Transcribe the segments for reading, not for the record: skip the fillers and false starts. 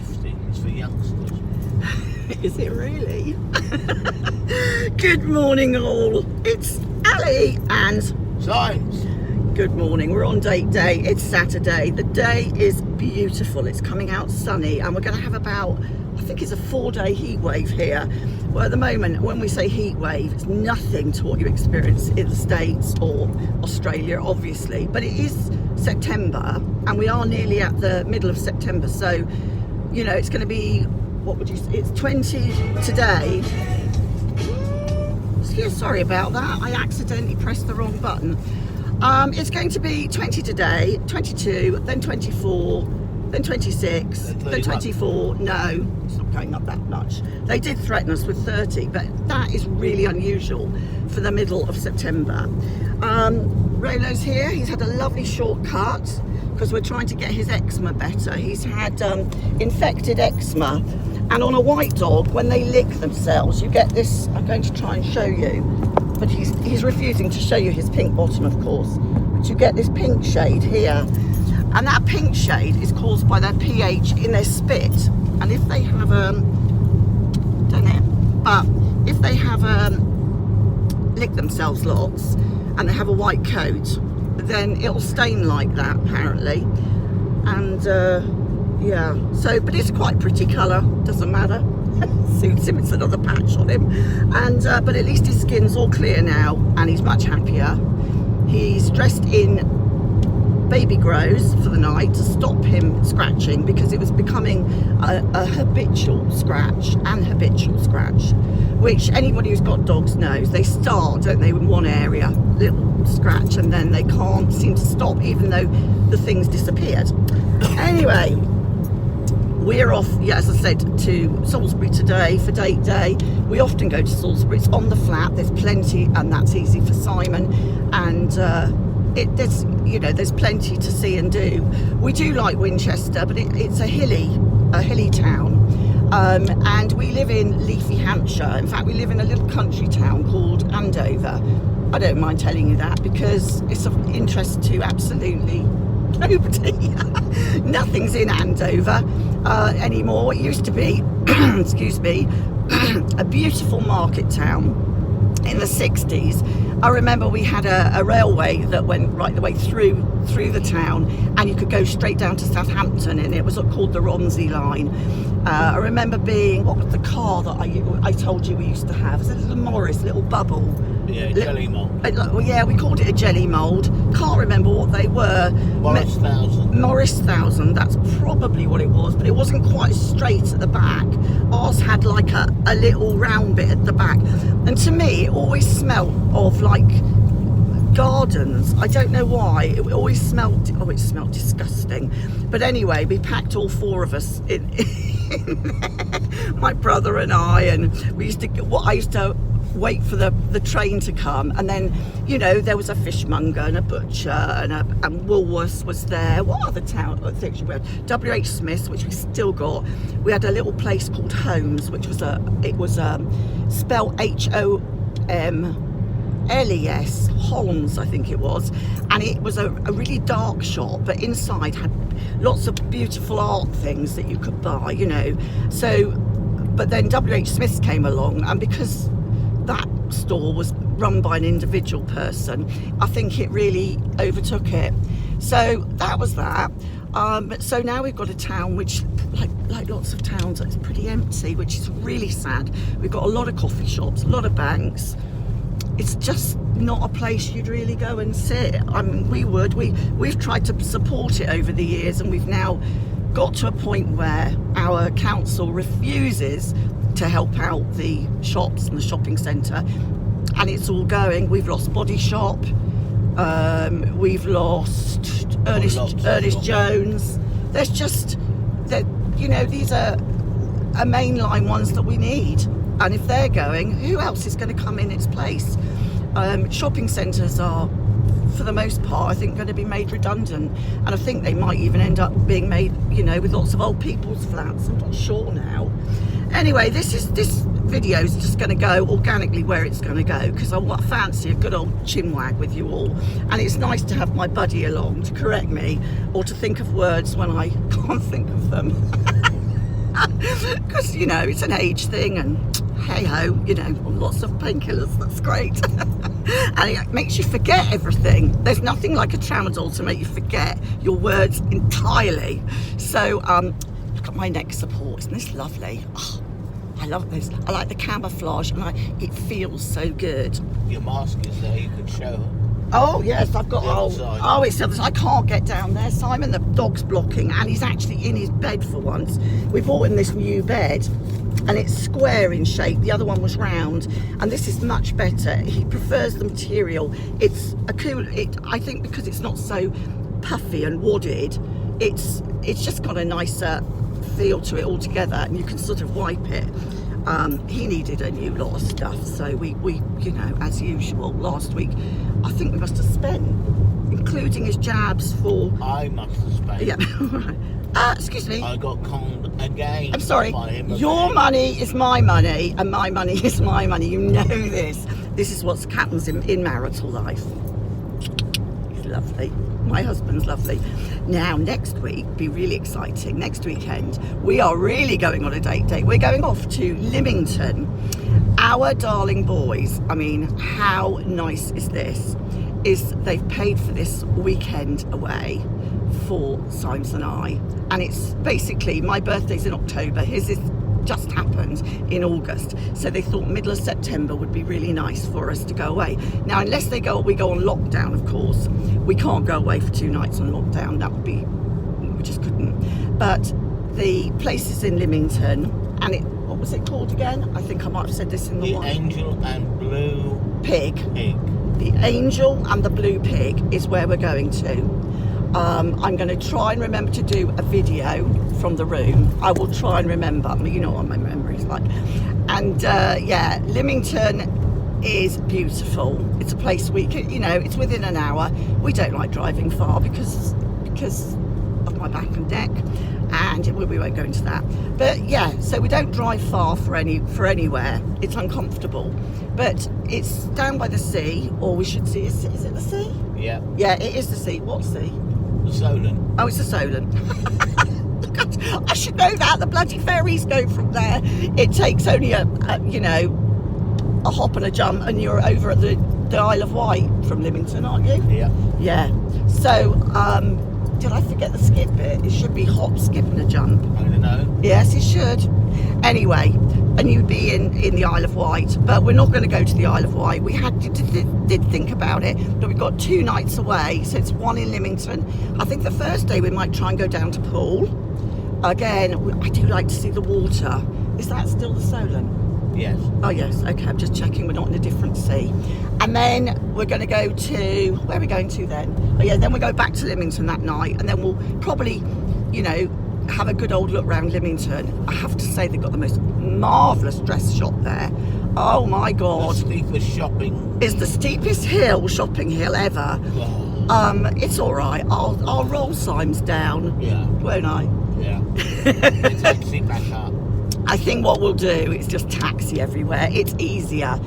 50. It's for youngsters. Is it really? Good morning all. It's Ali and Science. good morning. We're on date day. It's Saturday. The day is beautiful. It's coming out sunny and we're going to have about, I think it's a 4-day heat wave here. Well, at the moment, when we say heat wave, it's nothing to what you experience in the States or Australia, obviously. But it is September and we are nearly at the middle of September. So, you know, it's going to be, what would you say? It's 20 today. Yeah, sorry about that. I accidentally pressed the wrong button. It's going to be 20 today, 22, then 24, then 26, then 24. No, it's not going up that much. They did threaten us with 30, but that is really unusual for the middle of September. Rolo's here. He's had a lovely short cut because we're trying to get his eczema better. He's had infected eczema. And on a white dog, when they lick themselves, you get this. I'm going to try and show you, but he's refusing to show you his pink bottom, of course. But you get this pink shade here, and that pink shade is caused by their pH in their spit. And if they have don't know, but if they have lick themselves lots, and they have a white coat, then it'll stain like that apparently, and. Yeah, so, but it's quite pretty colour, doesn't matter, suits him, it's another patch on him, and but at least his skin's all clear now and he's much happier. He's dressed in baby grows for the night to stop him scratching because it was becoming a habitual scratch, which anybody who's got dogs knows. They start, don't they, in one area, little scratch, and then they can't seem to stop even though the thing's disappeared. Anyway, we're off, yeah, as I said, to Salisbury today for date day. We often go to Salisbury. It's on the flat. There's plenty, and that's easy for Simon. And there's plenty to see and do. We do like Winchester, but it's a hilly town. And we live in Leafy, Hampshire. In fact, we live in a little country town called Andover. I don't mind telling you that because it's of interest to absolutely nobody. Nothing's in Andover anymore. It used to be, excuse me, a beautiful market town in the 60s. I remember we had a railway that went right the way through the town, and you could go straight down to Southampton, and it was called the Romsey line. I remember being, what was the car that I told you we used to have? It was a little Morris, little bubble. Yeah, jelly mould. Yeah, we called it a jelly mould. Can't remember what they were. Morris 1000. Morris 1000, that's probably what it was, but it wasn't quite straight at the back. Ours had like a little round bit at the back. And to me, it always smelled of like gardens. I don't know why. It always smelled, it smelled disgusting. But anyway, we packed all 4 of us in my brother and I used to wait for the train to come, and then, you know, there was a fishmonger and a butcher and Woolworths was there. What other town things we had? WH Smith's, which we still got. We had a little place called Holmes, which was spelled HOMLES, Holmes I think it was, and it was a really dark shop, but inside had lots of beautiful art things that you could buy, you know. So, but then WH Smith's came along, and because that store was run by an individual person, I think it really overtook it. So that was that. So now we've got a town which, like lots of towns, it's pretty empty, which is really sad. We've got a lot of coffee shops, a lot of banks. It's just not a place you'd really go and sit. I mean, we've tried to support it over the years, and we've now got to a point where our council refuses to help out the shops and the shopping centre, and it's all going. We've lost Body Shop, we've lost Ernest Jones. There's just that, you know, these are mainline ones that we need, and if they're going, who else is going to come in its place? Shopping centres are, for the most part, I think, going to be made redundant, and I think they might even end up being made, you know, with lots of old people's flats. I'm not sure now. Anyway, this video is just going to go organically where it's going to go, because I fancy a good old chinwag with you all, and it's nice to have my buddy along to correct me or to think of words when I can't think of them. because you know it's an age thing, and hey ho, you know, lots of painkillers. That's great, and it makes you forget everything. There's nothing like a tramadol to make you forget your words entirely. So look at my neck support. Isn't this lovely? Oh, I love this. I like the camouflage, and it feels so good. Your mask is there, you can show her. Oh yes, I've got. The other side. Oh, it's the other side. I can't get down there. Simon, the dog's blocking, and he's actually in his bed for once. We bought him this new bed, and it's square in shape. The other one was round, and this is much better. He prefers the material. It's a cool. I think because it's not so puffy and wadded, it's just got a nicer feel to it altogether, and you can sort of wipe it. He needed a new lot of stuff, so we you know, as usual, last week I think we must have spent, including his jabs, for I must have spent. yeah. Excuse me. I got conned again. I'm sorry. by him Your again. money is my money, and my money is my money. You know this. This is what happens in marital life. He's lovely. My husband's lovely. Now, next week, be really exciting. Next weekend, we are really going on a date. We're going off to Lymington. Our darling boys. I mean, how nice is this? They've paid for this weekend away for Symes and I, and it's basically, my birthday's in October. His is just happened in August, so they thought middle of September would be really nice for us to go away. Now, unless we go on lockdown, of course, we can't go away for 2 nights on lockdown. That would be, we just couldn't. But the place is in Lymington, and what was it called again? I think I might have said this in the one. Angel and Blue Pig. Pig. The Angel and the Blue Pig is where we're going to. I'm going to try and remember to do a video from the room. I will try and remember. I mean, you know what my memory is like. And yeah, Lymington is beautiful. It's a place we can, you know, it's within an hour. We don't like driving far because of my back and neck, and we won't go into that. But yeah, so we don't drive far for anywhere. It's uncomfortable, but it's down by the sea, or we should see. Is it the sea? Yeah. Yeah, it is the sea. What sea? The Solent. Oh, it's the Solent. I should know that. The bloody ferries go from there. It takes only a hop and a jump, and you're over at the Isle of Wight from Lymington, aren't you? Yeah. Yeah. So, did I forget the skip bit? It should be hop, skip, and a jump. I don't know. Yes, it should. Anyway, and you'd be in the Isle of Wight, but we're not going to go to the Isle of Wight. We did think about it, but we've got 2 nights away, so it's 1 in Lymington. I think the first day we might try and go down to Poole. Again, I do like to see the water. Is that still the Solent? Yes. Oh yes, okay, I'm just checking we're not in a different sea. And then we're going to go to, where are we going to then? Oh yeah, then we go back to Lymington that night, and then we'll probably, you know, have a good old look around Lymington. I have to say they've got the most marvellous dress shop there. Oh my God. The steepest shopping. It's the steepest shopping hill ever. Oh. It's all right. I'll roll Symes down, Yeah. won't I? Yeah. The taxi back up. I think what we'll do is just taxi everywhere. It's easier.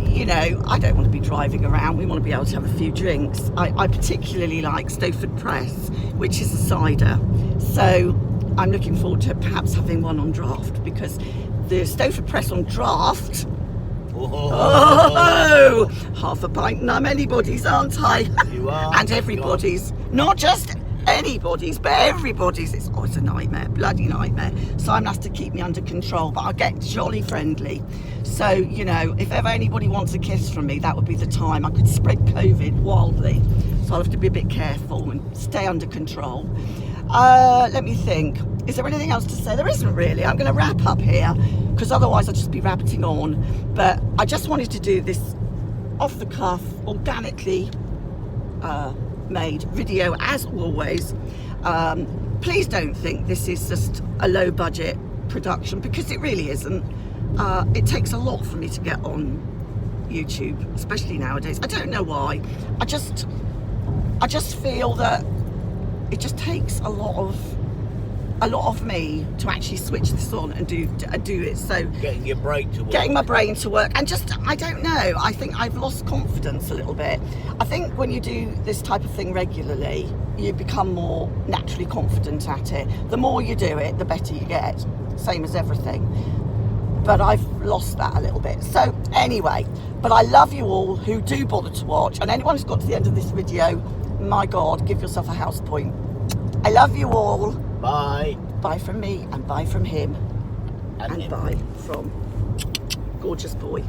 You know, I don't want to be driving around. We want to be able to have a few drinks. I particularly like Stowford Press, which is a cider. So I'm looking forward to perhaps having one on draft, because the Stowford Press on draft, oh, half a pint and I'm anybody's, aren't I? You are. And everybody's, not just anybody's, but everybody's. It's a nightmare, bloody nightmare. Simon has to keep me under control, but I get jolly friendly. So, you know, if ever anybody wants a kiss from me, that would be the time. I could spread COVID wildly, so I'll have to be a bit careful and stay under control. Let me think. Is there anything else to say? There isn't really. I'm going to wrap up here, because otherwise I'll just be rabbiting on. But I just wanted to do this off the cuff, organically made video, as always. Please don't think this is just a low budget production, because it really isn't. It takes a lot for me to get on YouTube, especially nowadays. I don't know why. I just feel that it just takes a lot of a lot of me to actually switch this on and do it. So Getting your brain to work. getting my brain to work, and just, I don't know, I think I've lost confidence a little bit. I think when you do this type of thing regularly, you become more naturally confident at it. The more you do it, the better you get, same as everything. But I've lost that a little bit. So anyway, but I love you all who do bother to watch, and anyone who's got to the end of this video, my God, give yourself a house point. I love you all. Bye. Bye from me, and bye from him, and him. bye from gorgeous boy.